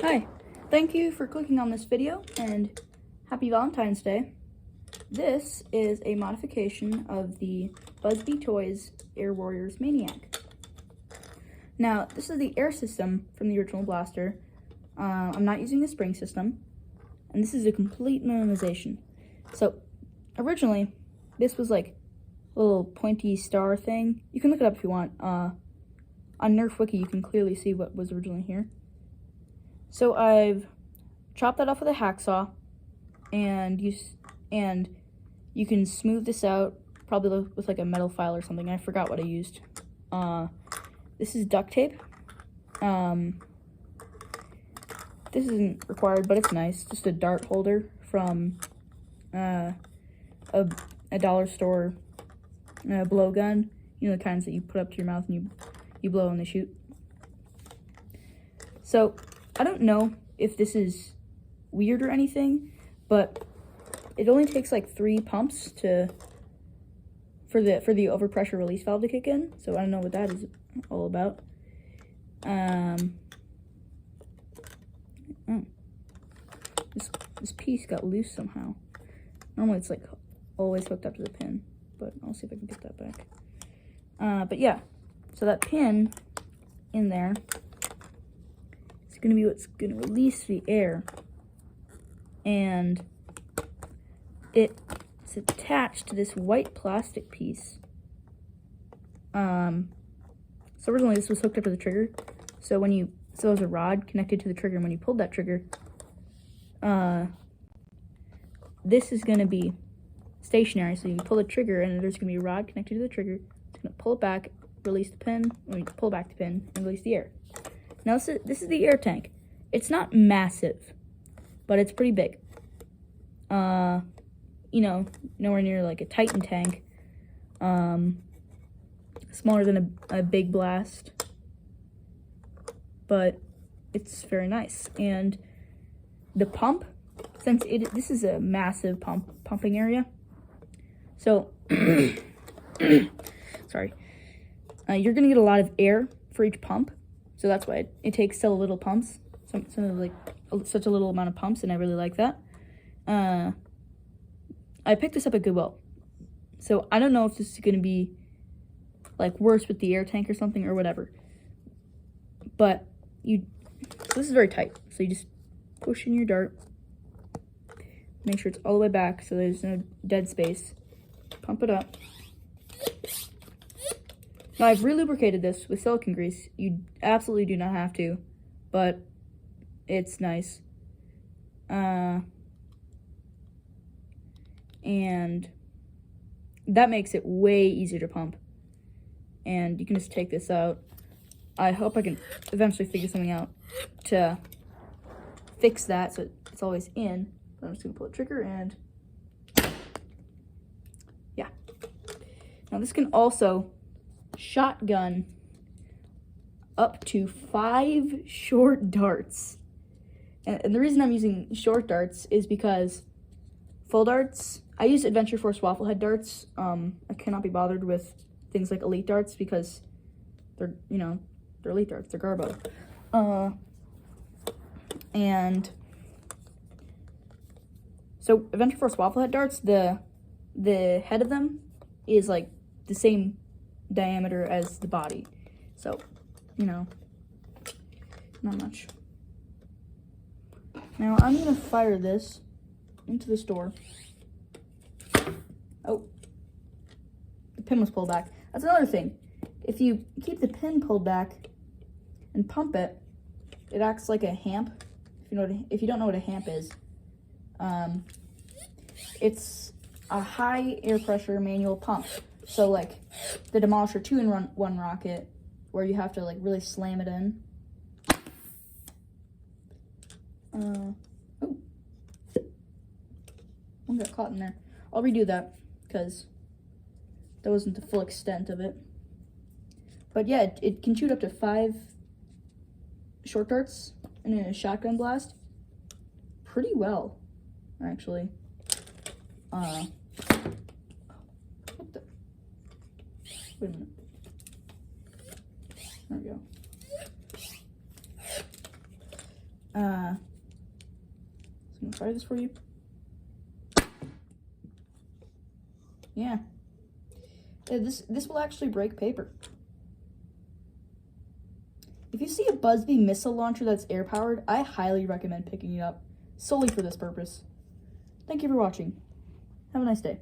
Hi, thank you for clicking on this video and happy Valentine's Day. This is a modification of the Bee Toys Air Warriors Maniac. Now, this is the air system from the original blaster. I'm not using the spring system, and this is a complete minimization. So, originally, this was like a little pointy star thing. You can look it up if you want. On Nerf Wiki, you can clearly see what was originally here. So I've chopped that off with a hacksaw, and you can smooth this out, probably with like a metal file or something. I forgot what I used. This is duct tape. This isn't required, but it's nice. Just a dart holder from a dollar store blowgun. You know, the kinds that you put up to your mouth and you blow and they shoot. So I don't know if this is weird or anything, but it only takes like 3 pumps for the overpressure release valve to kick in. So I don't know what that is all about. This piece got loose somehow. Normally it's like always hooked up to the pin, but I'll see if I can get that back. But yeah, so that pin in there is going to be what's going to release the air, and it's attached to this white plastic piece. So originally this was hooked up to the trigger, so it was a rod connected to the trigger, and when you pulled that trigger, this is going to be stationary, so you pull the trigger and there's going to be a rod connected to the trigger. It's going to pull it back, release the pin, pull back the pin, and release the air. Now this is the air tank. It's not massive, but it's pretty big. You know, nowhere near like a Titan tank. Smaller than a big blast, but it's very nice. And the pump, since this is a massive pumping area, so sorry, you're gonna get a lot of air for each pump. So that's why it takes so little pumps, such a little amount of pumps, and I really like that. I picked this up at Goodwill, so I don't know if this is going to be like worse with the air tank or something or whatever. But so this is very tight, so you just push in your dart, make sure it's all the way back so there's no dead space, pump it up. Now, I've relubricated this with silicone grease. You absolutely do not have to, but it's nice. And that makes it way easier to pump. And you can just take this out. I hope I can eventually figure something out to fix that so it's always in. But I'm just going to pull the trigger and yeah. Now this can also shotgun up to 5 short darts. And the reason I'm using short darts is because full darts, I use Adventure Force Wafflehead darts. I cannot be bothered with things like Elite darts because they're Elite darts, they're garbo. And so Adventure Force Wafflehead darts, the head of them is like the same diameter as the body. So, not much. Now I'm gonna fire this into this door. Oh, the pin was pulled back. That's another thing. If you keep the pin pulled back and pump it, it acts like a hamp. If you don't know what a hamp is, it's a high air pressure manual pump. So like the Demolisher 2-in-1 rocket, where you have to like really slam it in. One got caught in there. I'll redo that because that wasn't the full extent of it. But yeah, it can shoot up to 5 short darts in a shotgun blast pretty well, actually. What the? Wait a minute. There we go. So I'm gonna try this for you. Yeah. This will actually break paper. If you see a Buzzbee missile launcher that's air-powered, I highly recommend picking it up, solely for this purpose. Thank you for watching. Have a nice day.